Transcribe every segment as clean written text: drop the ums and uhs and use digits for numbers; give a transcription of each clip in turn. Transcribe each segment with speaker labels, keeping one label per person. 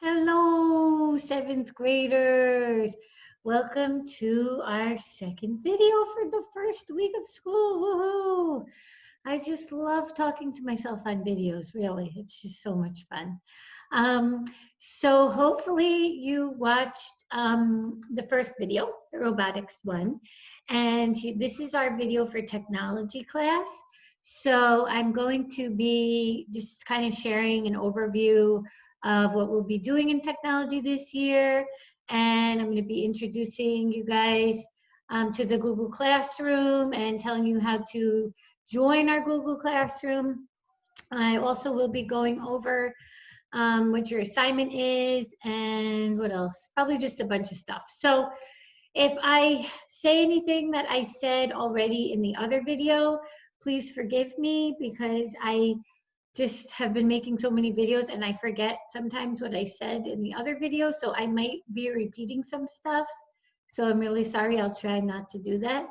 Speaker 1: Hello, seventh graders. Welcome to our second video for the first week of school. Woohoo! I just love talking to myself on videos, really. It's just so much fun. Um, so hopefully you watched the first video, the robotics one. And this is our video for technology class. So I'm going to be just kind of sharing an overview of what we'll be doing in technology this year. And I'm going to be introducing you guys to the Google Classroom and telling you how to join our Google Classroom. I also will be going over what your assignment is and what else, probably just a bunch of stuff. So if I say anything that I said already in the other video, please forgive me because I just have been making so many videos and I forget sometimes what I said in the other video, so I might be repeating some stuff. So I'm really sorry. I'll try not to do that.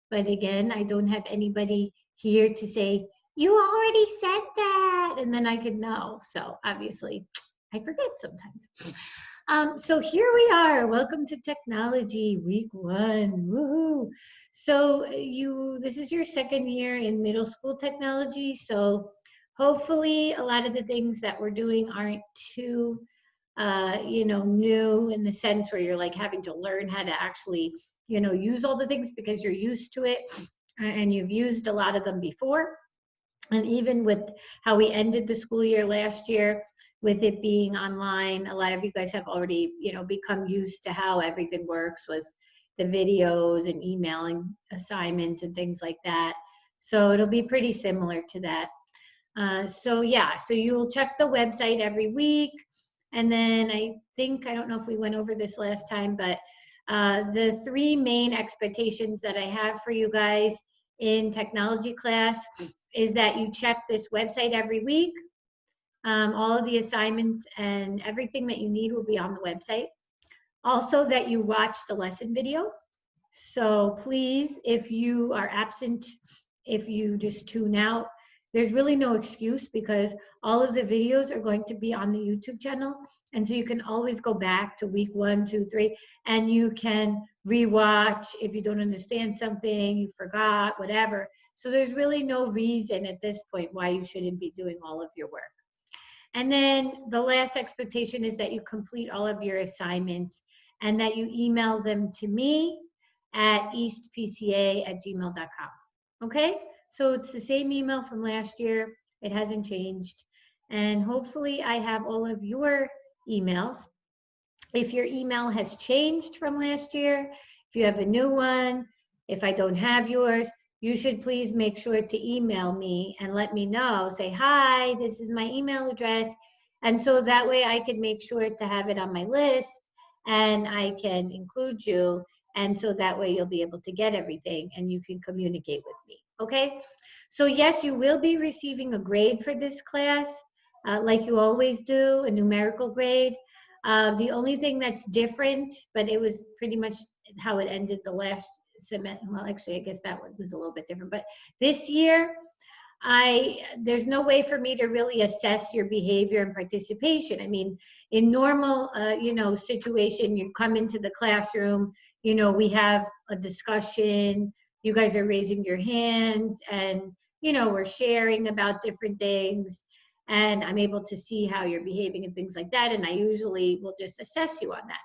Speaker 1: But again, I don't have anybody here to say, you already said that, and then I could know. So obviously, I forget sometimes. So here we are. Welcome to Technology Week 1. Woohoo! So this is your second year in middle school technology. So hopefully a lot of the things that we're doing aren't too new in the sense where you're like having to learn how to actually use all the things because you're used to it and you've used a lot of them before. And even with how we ended the school year last year with it being online, a lot of you guys have already become used to how everything works with the videos and emailing assignments and things like that. So it'll be pretty similar to that. So you'll check the website every week. And then I don't know if we went over this last time, but the three main expectations that I have for you guys in technology class is that you check this website every week. All of the assignments and everything that you need will be on the website. Also that you watch the lesson video. So please, if you are absent, if you just tune out, there's really no excuse because all of the videos are going to be on the YouTube channel. And so you can always go back to week 1, 2, 3, and you can rewatch if you don't understand something, you forgot, whatever. So there's really no reason at this point why you shouldn't be doing all of your work. And then the last expectation is that you complete all of your assignments and that you email them to me at eastpca@gmail.com. Okay? So it's the same email from last year. It hasn't changed. And hopefully I have all of your emails. If your email has changed from last year, if you have a new one, if I don't have yours, you should please make sure to email me and let me know. Say, hi, this is my email address. And so that way I can make sure to have it on my list and I can include you. And so that way you'll be able to get everything and you can communicate with me. Okay? So yes, you will be receiving a grade for this class, like you always do, a numerical grade. The only thing that's different, but it was pretty much how it ended the last semester. Well, actually, I guess that one was a little bit different. But this year, there's no way for me to really assess your behavior and participation. I mean, in normal, situation, you come into the classroom, we have a discussion, you guys are raising your hands and, we're sharing about different things and I'm able to see how you're behaving and things like that. And I usually will just assess you on that.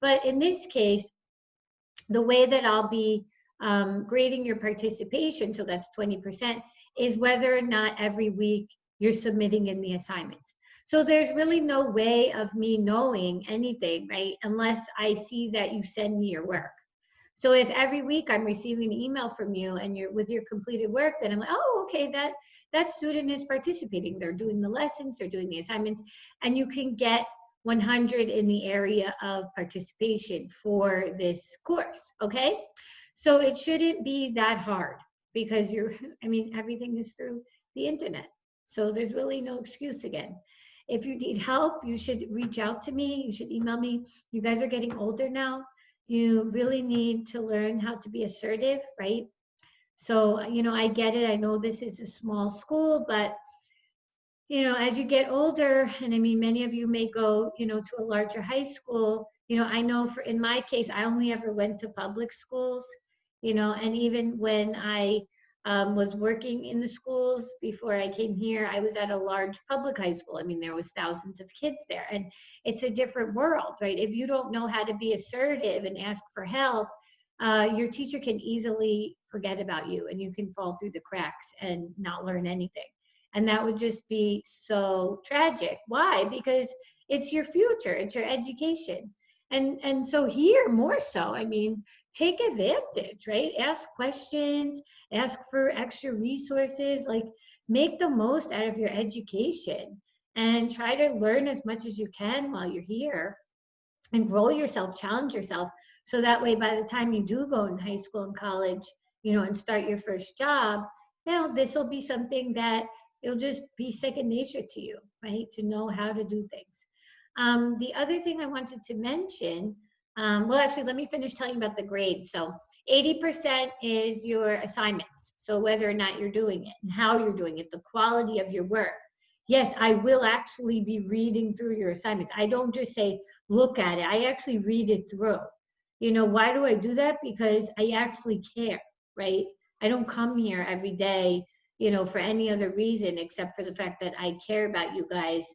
Speaker 1: But in this case, the way that I'll be grading your participation, so that's 20%, is whether or not every week you're submitting in the assignments. So there's really no way of me knowing anything, right, unless I see that you send me your work. So if every week I'm receiving an email from you and you're with your completed work, then I'm like, oh, okay, that student is participating. They're doing the lessons, they're doing the assignments, and you can get 100 in the area of participation for this course, okay? So it shouldn't be that hard because everything is through the internet. So there's really no excuse again. If you need help, you should reach out to me. You should email me. You guys are getting older now. You really need to learn how to be assertive, right? So, I get it. I know this is a small school, but as you get older, and I mean, many of you may go, to a larger high school, I know in my case, I only ever went to public schools, and even when I was working in the schools before I came here, I was at a large public high school. I mean, there was thousands of kids there, and it's a different world, right? If you don't know how to be assertive and ask for help, your teacher can easily forget about you, and you can fall through the cracks and not learn anything. And that would just be so tragic. Why? Because it's your future, it's your education. And so here more so, I mean, take advantage, right? Ask questions, ask for extra resources, like make the most out of your education and try to learn as much as you can while you're here and grow yourself, challenge yourself. So that way, by the time you do go in high school and college, and start your first job, this will be something that it'll just be second nature to you, right? To know how to do things. The other thing I wanted to mention, well, actually, let me finish telling you about the grade. So 80% is your assignments. So whether or not you're doing it and how you're doing it, the quality of your work. Yes, I will actually be reading through your assignments. I don't just say, look at it. I actually read it through. Why do I do that? Because I actually care, right? I don't come here every day, for any other reason except for the fact that I care about you guys.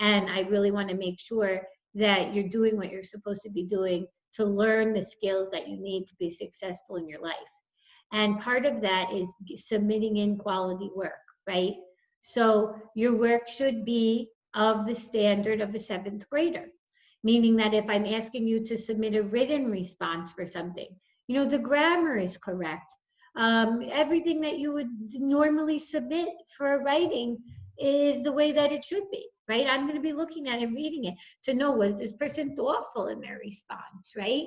Speaker 1: And I really want to make sure that you're doing what you're supposed to be doing to learn the skills that you need to be successful in your life. And part of that is submitting in quality work, right? So your work should be of the standard of a seventh grader, meaning that if I'm asking you to submit a written response for something, the grammar is correct. Everything that you would normally submit for a writing is the way that it should be, right? I'm going to be looking at it, reading it to know, was this person thoughtful in their response, right?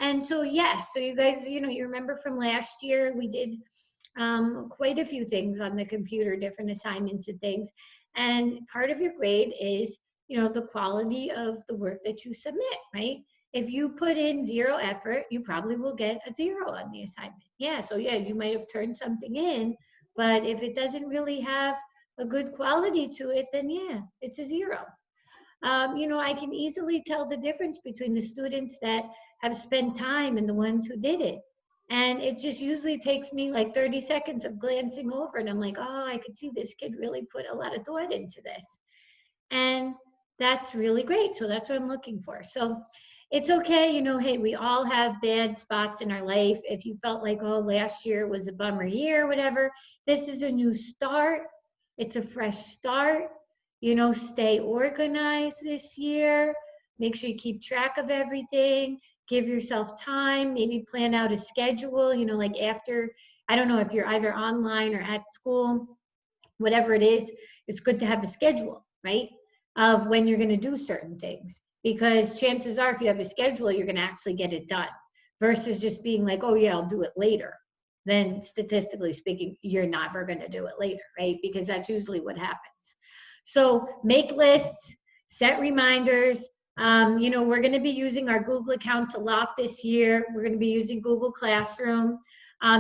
Speaker 1: And so, yes, so you guys, you remember from last year, we did quite a few things on the computer, different assignments and things. And part of your grade is, the quality of the work that you submit, right? If you put in zero effort, you probably will get a 0 on the assignment. Yeah, so yeah, you might have turned something in, but if it doesn't really have a good quality to it, then yeah, it's a 0. I can easily tell the difference between the students that have spent time and the ones who didn't. And it just usually takes me like 30 seconds of glancing over and I'm like, oh, I could see this kid really put a lot of thought into this. And that's really great. So that's what I'm looking for. So it's okay, hey, we all have bad spots in our life. If you felt like, oh, last year was a bummer year, whatever, this is a new start. It's a fresh start. Stay organized this year. Make sure you keep track of everything. Give yourself time. Maybe plan out a schedule, like after, I don't know if you're either online or at school, whatever it is, it's good to have a schedule, right? Of when you're going to do certain things. Because chances are, if you have a schedule, you're going to actually get it done versus just being like, oh, yeah, I'll do it later. Then statistically speaking, you're never going to do it later, right? Because that's usually what happens. So make lists, set reminders. We're going to be using our Google accounts a lot this year. We're going to be using Google Classroom.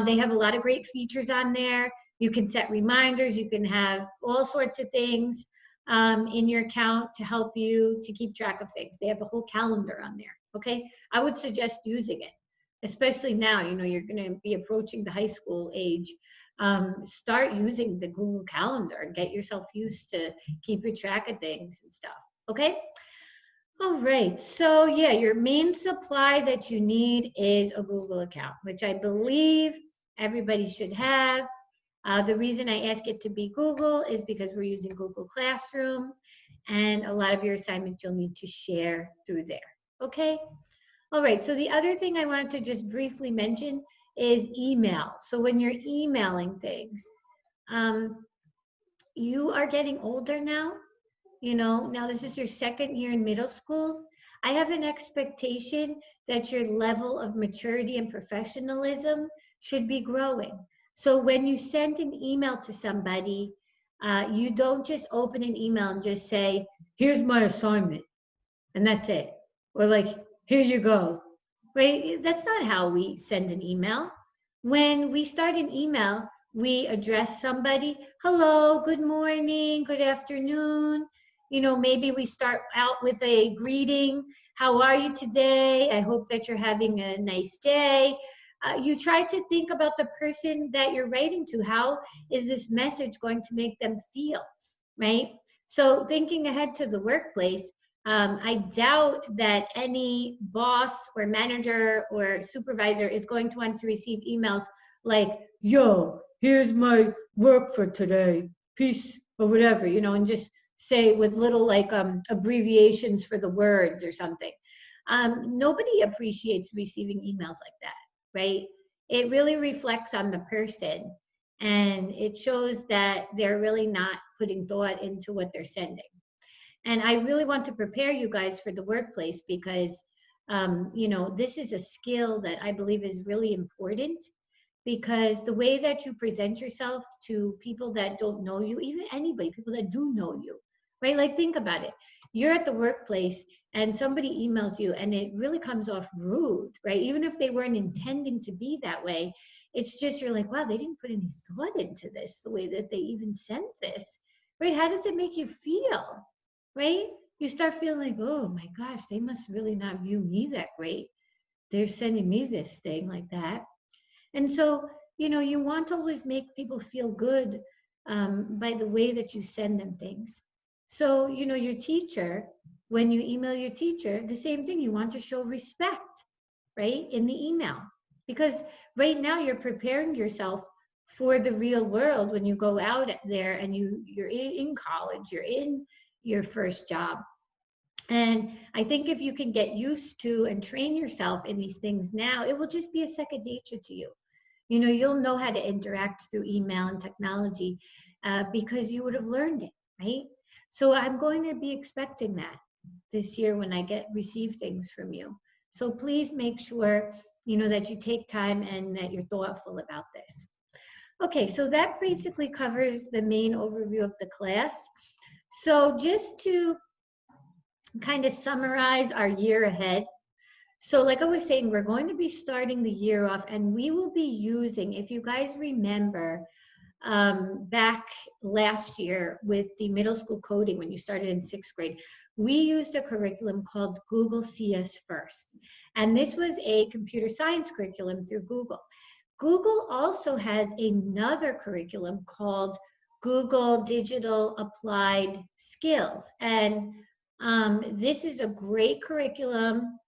Speaker 1: They have a lot of great features on there. You can set reminders. You can have all sorts of things in your account to help you to keep track of things. They have a whole calendar on there, okay? I would suggest using it, especially now, you're going to be approaching the high school age. Start using the Google Calendar and get yourself used to keeping track of things and stuff, okay? All right, so yeah, your main supply that you need is a Google account, which I believe everybody should have. The reason I ask it to be Google is because we're using Google Classroom, and a lot of your assignments you'll need to share through there, okay? All right, so the other thing I wanted to just briefly mention is email. So when you're emailing things, you are getting older now. Now this is your second year in middle school. I have an expectation that your level of maturity and professionalism should be growing. So when you send an email to somebody, you don't just open an email and just say, here's my assignment, and that's it. Or like, here you go, right? That's not how we send an email. When we start an email, we address somebody, hello, good morning, good afternoon. You know, maybe we start out with a greeting. How are you today? I hope that you're having a nice day. You try to think about the person that you're writing to. How is this message going to make them feel, right? So thinking ahead to the workplace, I doubt that any boss or manager or supervisor is going to want to receive emails like, yo, here's my work for today, peace, or whatever, you know, and just say with little like abbreviations for the words or something. Nobody appreciates receiving emails like that, right? It really reflects on the person, and it shows that they're really not putting thought into what they're sending. And I really want to prepare you guys for the workplace because, you know, this is a skill that I believe is really important, because the way that you present yourself to people that don't know you, even anybody, people that do know you, right? Like, think about it. You're at the workplace and somebody emails you and it really comes off rude, right? Even if they weren't intending to be that way, it's just, you're like, wow, they didn't put any thought into this, the way that they even sent this, right? How does it make you feel, right? You start feeling like, oh my gosh, they must really not view me that great. They're sending me this thing like that. And so, you know, you want to always make people feel good by the way that you send them things. So, you know, your teacher, when you email your teacher, the same thing, you want to show respect, right, in the email. Because right now you're preparing yourself for the real world when you go out there and you're in college, you're in your first job. And I think if you can get used to and train yourself in these things now, it will just be a second nature to you. You know, you'll know how to interact through email and technology because you would have learned it, right? So I'm going to be expecting that this year when I receive things from you. So please make sure, you know, that you take time and that you're thoughtful about this. Okay, so that basically covers the main overview of the class. So just to kind of summarize our year ahead. So like I was saying, we're going to be starting the year off and we will be using, if you guys remember, back last year with the middle school coding, when you started in 6th grade, we used a curriculum called Google CS First. And this was a computer science curriculum through Google. Google also has another curriculum called Google Digital Applied Skills. And this is a great curriculum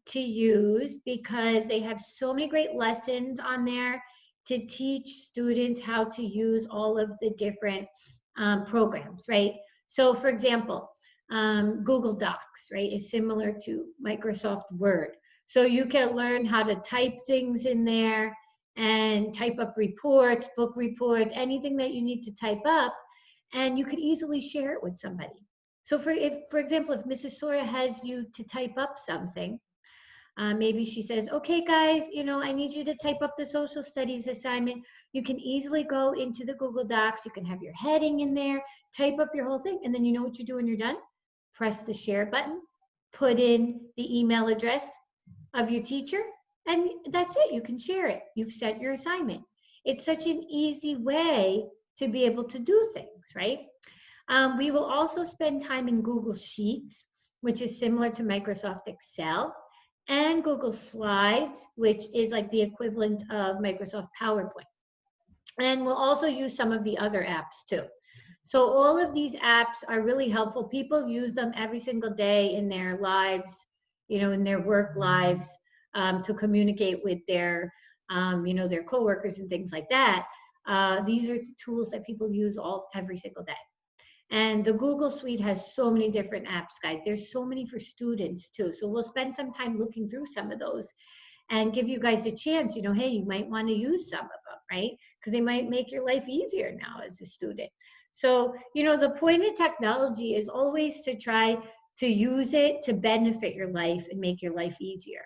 Speaker 1: to use because they have so many great lessons on there to teach students how to use all of the different programs, right? So for example, Google Docs, right, is similar to Microsoft Word. So you can learn how to type things in there and type up reports, book reports, anything that you need to type up, and you could easily share it with somebody. So for example, if Mrs. Sora has you to type up something, maybe she says, okay, guys, you know, I need you to type up the social studies assignment. You can easily go into the Google Docs. You can have your heading in there, type up your whole thing. And then you know what you do when you're done? Press the share button, put in the email address of your teacher, and that's it. You can share it. You've sent your assignment. It's such an easy way to be able to do things, right? We will also spend time in Google Sheets, which is similar to Microsoft Excel, and Google Slides, which is like the equivalent of Microsoft PowerPoint. And we'll also use some of the other apps too. So all of these apps are really helpful. People use them every single day in their lives, you know, in their work lives, to communicate with their, you know, their coworkers and things like that. These are the tools that people use every single day. And the Google Suite has so many different apps, guys. There's so many for students too. So we'll spend some time looking through some of those and give you guys a chance, you know, hey, you might want to use some of them, right? Because they might make your life easier now as a student. So, you know, the point of technology is always to try to use it to benefit your life and make your life easier.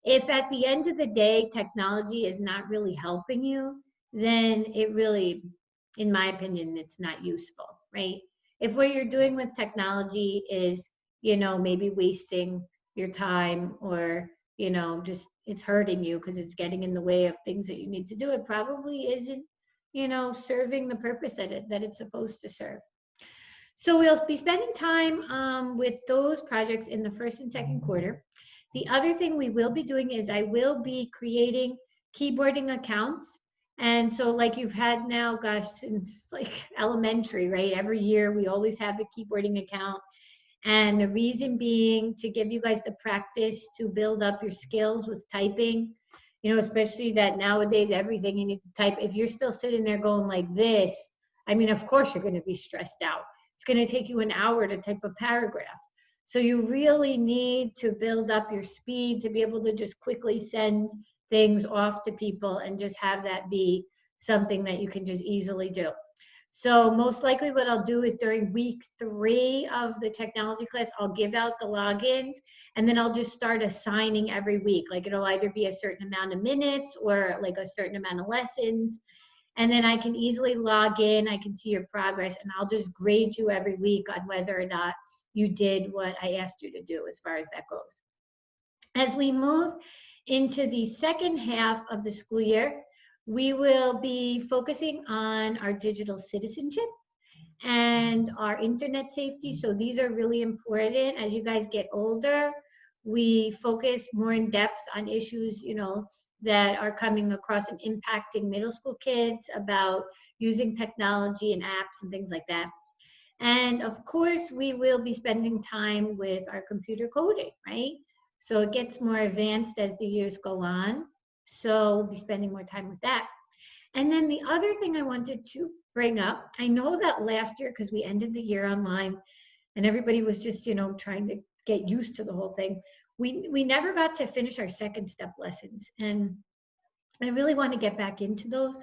Speaker 1: If at the end of the day, technology is not really helping you, then it really, in my opinion, it's not useful, right? If what you're doing with technology is, you know, maybe wasting your time or, you know, just it's hurting you because it's getting in the way of things that you need to do, it probably isn't, serving the purpose that it's supposed to serve. So we'll be spending time with those projects in the first and second quarter. The other thing we will be doing is I will be creating keyboarding accounts. And so like you've had now, gosh, since like elementary, right? Every year we always have a keyboarding account. And the reason being to give you guys the practice to build up your skills with typing, especially that nowadays everything you need to type. If you're still sitting there going like this, I mean, of course you're going to be stressed out. It's going to take you an hour to type a paragraph. So you really need to build up your speed to be able to just quickly send things off to people and just have that be something that you can just easily do. So most likely what I'll do is during week 3 of the technology class, I'll give out the logins, and then I'll just start assigning every week. Like it'll either be a certain amount of minutes or like a certain amount of lessons. And then I can easily log in, I can see your progress, and I'll just grade you every week on whether or not you did what I asked you to do as far as that goes. As we move into the second half of the school year, we will be focusing on our digital citizenship and our internet safety. So these are really important. As you guys get older, we focus more in depth on issues, that are coming across and impacting middle school kids about using technology and apps and things like that. And of course, we will be spending time with our computer coding, right? So it gets more advanced as the years go on. So we'll be spending more time with that. And then the other thing I wanted to bring up, I know that last year, because we ended the year online and everybody was just, trying to get used to the whole thing. We never got to finish our second step lessons. And I really want to get back into those.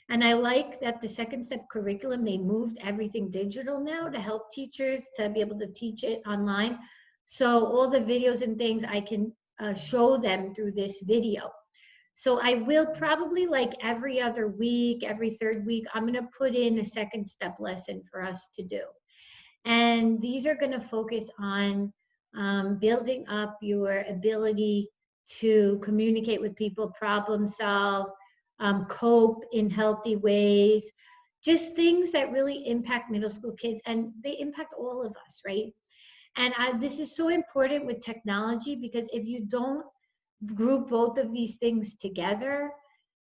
Speaker 1: And I like that the second step curriculum, they moved everything digital now to help teachers to be able to teach it online. So all the videos and things I can show them through this video. So I will probably like every other week, every third week, I'm going to put in a second step lesson for us to do. And these are going to focus on building up your ability to communicate with people, problem solve, cope in healthy ways, just things that really impact middle school kids, and they impact all of us, right? And this is so important with technology, because if you don't group both of these things together,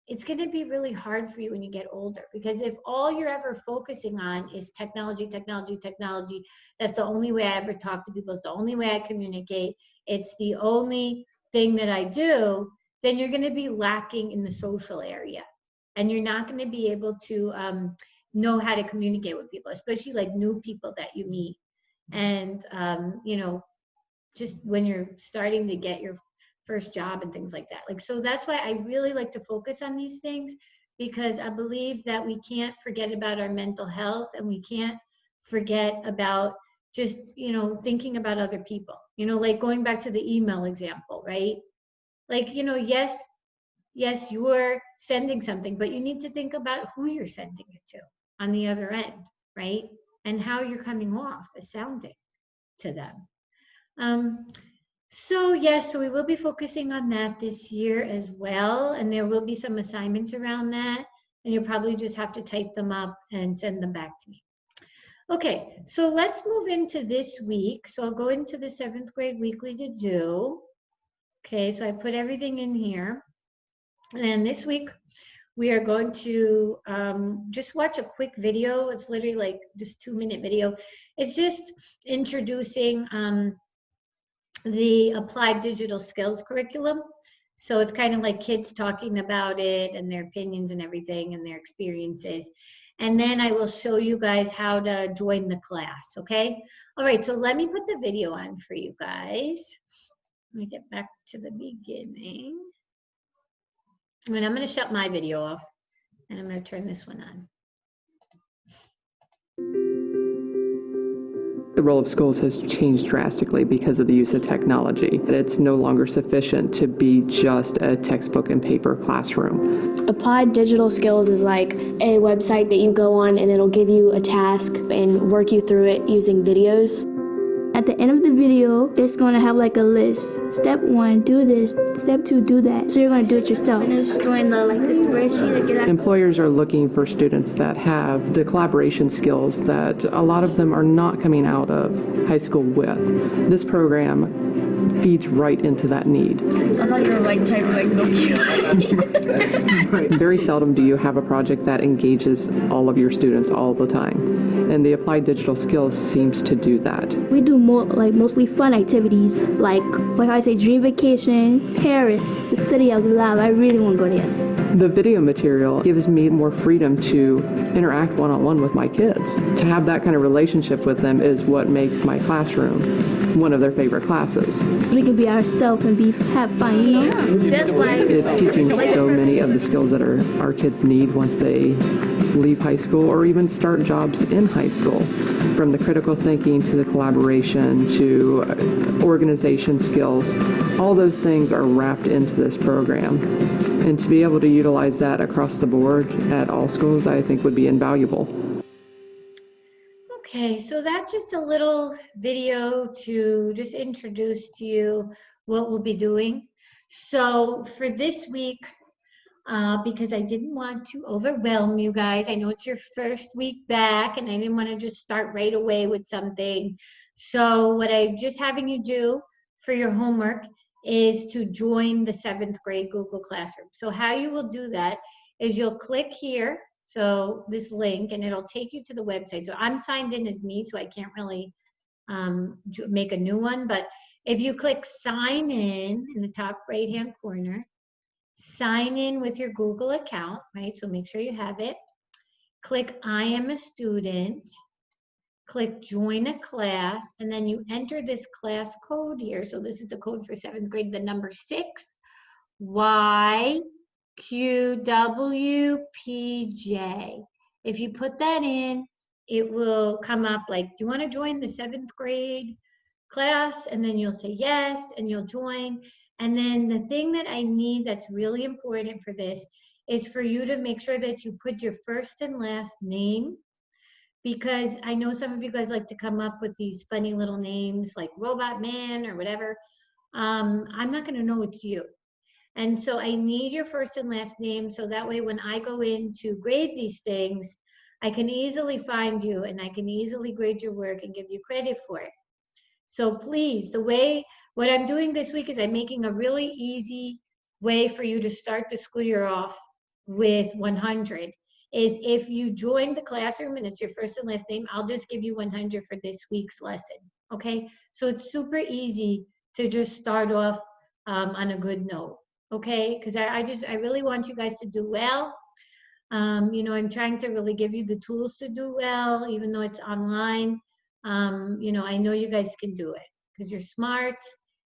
Speaker 1: it's going to be really hard for you when you get older. Because if all you're ever focusing on is technology, technology, technology, that's the only way I ever talk to people, it's the only way I communicate, it's the only thing that I do, then you're going to be lacking in the social area. And you're not going to be able to know how to communicate with people, especially like new people that you meet. And, just when you're starting to get your first job and things like that. So that's why I really like to focus on these things, because I believe that we can't forget about our mental health, and we can't forget about just, thinking about other people, like going back to the email example, right? Yes, you're sending something, but you need to think about who you're sending it to on the other end, right? And how you're coming off as sounding to them. So we will be focusing on that this year as well. And there will be some assignments around that. And you'll probably just have to type them up and send them back to me. Okay, so let's move into this week. So I'll go into the 7th grade weekly to do. Okay, so I put everything in here. And this week we are going to just watch a quick video. It's literally like just 2-minute video. It's just introducing the applied digital skills curriculum. So it's kind of like kids talking about it and their opinions and everything and their experiences. And then I will show you guys how to join the class, okay? All right, so let me put the video on for you guys. Let me get back to the beginning. And I'm gonna shut my video off and I'm gonna turn this one on.
Speaker 2: The role of schools has changed drastically because of the use of technology. It's no longer sufficient to be just a textbook and paper classroom.
Speaker 3: Applied digital skills is like a website that you go on and it'll give you a task and work you through it using videos. At the end of the video, it's going to have like a list. Step 1, do this. Step 2, do that. So you're going to do it yourself. And just join the spreadsheet.
Speaker 2: Employers are looking for students that have the collaboration skills that a lot of them are not coming out of high school with. This program feeds right into that need.
Speaker 3: I thought you were like typing like Nokia.
Speaker 2: Very seldom do you have a project that engages all of your students all the time. And the Applied Digital Skills seems to do that.
Speaker 3: We do more mostly fun activities like I say, dream vacation, Paris, the city of love. I really want to go there.
Speaker 2: The video material gives me more freedom to interact one-on-one with my kids. To have that kind of relationship with them is what makes my classroom one of their favorite classes.
Speaker 3: We can be ourselves and have fun, you know?
Speaker 1: Just like
Speaker 2: It's teaching so many of the skills that our kids need once they leave high school or even start jobs in high school. From the critical thinking to the collaboration to organization skills, all those things are wrapped into this program. And to be able to utilize that across the board at all schools, I think would be invaluable.
Speaker 1: Okay, so that's just a little video to just introduce to you what we'll be doing. So for this week, because I didn't want to overwhelm you guys, I know it's your first week back and I didn't want to just start right away with something. So what I'm just having you do for your homework is to join the 7th grade Google Classroom. So how you will do that is you'll click here, so this link, and it'll take you to the website. So I'm signed in as me, so I can't really make a new one, but if you click sign in the top right-hand corner, sign in with your Google account, right? So make sure you have it. Click I am a student. Click join a class, and then you enter this class code here. So this is the code for 7th grade, the number 6, YQWPJ. If you put that in, it will come up like, do you want to join the 7th grade class? And then you'll say yes, and you'll join. And then the thing that I need that's really important for this is for you to make sure that you put your first and last name, because I know some of you guys like to come up with these funny little names like Robot Man or whatever. I'm not going to know it's you. And so I need your first and last name, so that way when I go in to grade these things, I can easily find you and I can easily grade your work and give you credit for it. So please, what I'm doing this week is I'm making a really easy way for you to start the school year off with 100. Is if you join the classroom and it's your first and last name, I'll just give you 100 for this week's lesson, okay? So it's super easy to just start off on a good note, okay? Because I really want you guys to do well. You know, I'm trying to really give you the tools to do well, even though it's online. You know, I know you guys can do it because you're smart,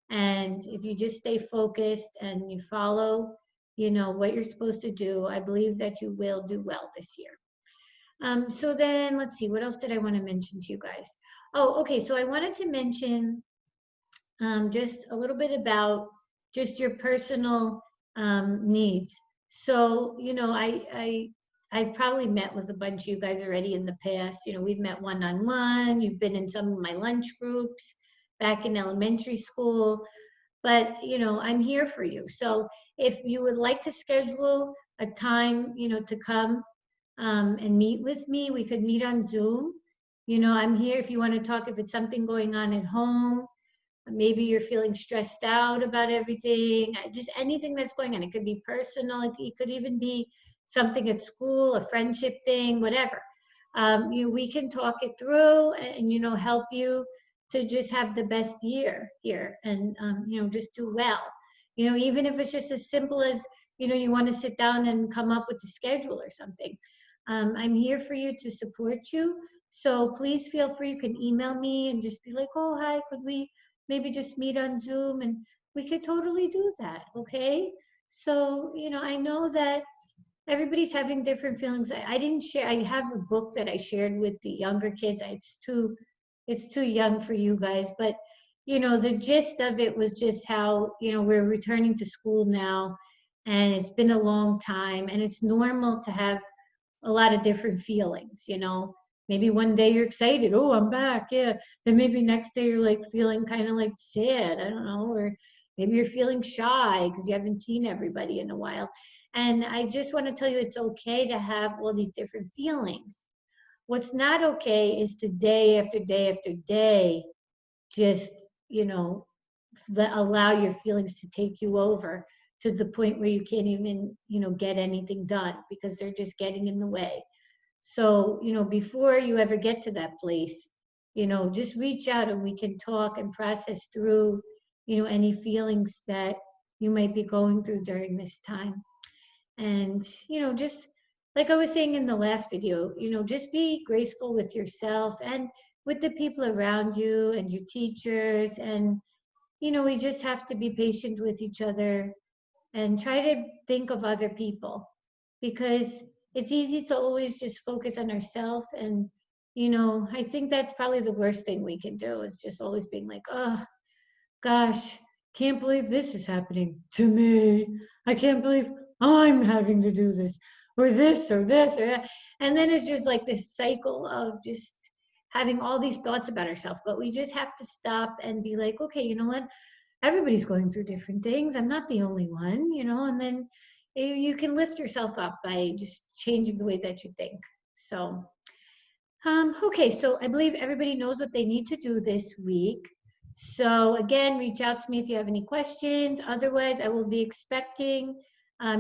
Speaker 1: and if you just stay focused and you follow, you know, what you're supposed to do, I believe that you will do well this year. So then let's see, what else did I want to mention to you guys? Oh, okay, so I wanted to mention just a little bit about just your personal needs. So, you know, I've probably met with a bunch of you guys already in the past. You know, we've met one-on-one, you've been in some of my lunch groups back in elementary school. But, you know, I'm here for you. So if you would like to schedule a time, you know, to come and meet with me, we could meet on Zoom. You know, I'm here if you want to talk, if it's something going on at home, maybe you're feeling stressed out about everything, just anything that's going on. It could be personal, it could even be something at school, a friendship thing, whatever. You know, we can talk it through and, you know, help you to just have the best year here and, you know, just do well. You know, even if it's just as simple as, you know, you want to sit down and come up with a schedule or something. I'm here for you to support you. So please feel free, you can email me and just be like, oh, hi, could we maybe just meet on Zoom? And we could totally do that, okay? So, you know, I know that everybody's having different feelings. I didn't share, I have a book that I shared with the younger kids. It's too young for you guys, but you know, the gist of it was just how, you know, we're returning to school now and it's been a long time and it's normal to have a lot of different feelings, you know, maybe one day you're excited, oh, I'm back, yeah. Then maybe next day you're like feeling kind of like sad, I don't know, or maybe you're feeling shy because you haven't seen everybody in a while. And I just want to tell you it's okay to have all these different feelings. What's not okay is to day after day after day just, allow your feelings to take you over to the point where you can't even, get anything done because they're just getting in the way. So, before you ever get to that place, just reach out and we can talk and process through, any feelings that you might be going through during this time. And, just like I was saying in the last video, just be graceful with yourself and with the people around you and your teachers. And, we just have to be patient with each other and try to think of other people, because it's easy to always just focus on ourselves. And, I think that's probably the worst thing we can do, is just always being like, oh, gosh, can't believe this is happening to me. I can't believe I'm having to do this or this or this or that. And then it's just like this cycle of just having all these thoughts about ourselves. But we just have to stop and be like, okay, you know what? Everybody's going through different things. I'm not the only one, and then you can lift yourself up by just changing the way that you think. So, okay, so I believe everybody knows what they need to do this week. So again, reach out to me if you have any questions. Otherwise, I will be expecting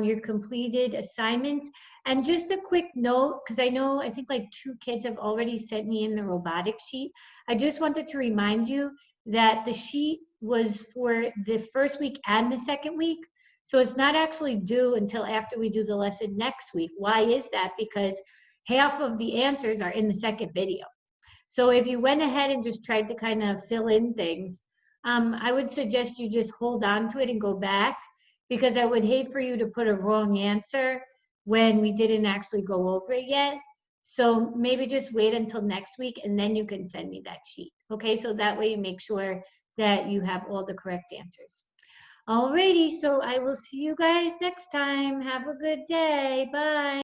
Speaker 1: your completed assignments. And just a quick note, because I think like 2 kids have already sent me in the robotics sheet. I just wanted to remind you that the sheet was for the first week and the second week. So it's not actually due until after we do the lesson next week. Why is that? Because half of the answers are in the second video. So if you went ahead and just tried to kind of fill in things, I would suggest you just hold on to it and go back, because I would hate for you to put a wrong answer when we didn't actually go over it yet. So maybe just wait until next week and then you can send me that sheet. Okay, so that way you make sure that you have all the correct answers. Alrighty, so I will see you guys next time. Have a good day. Bye.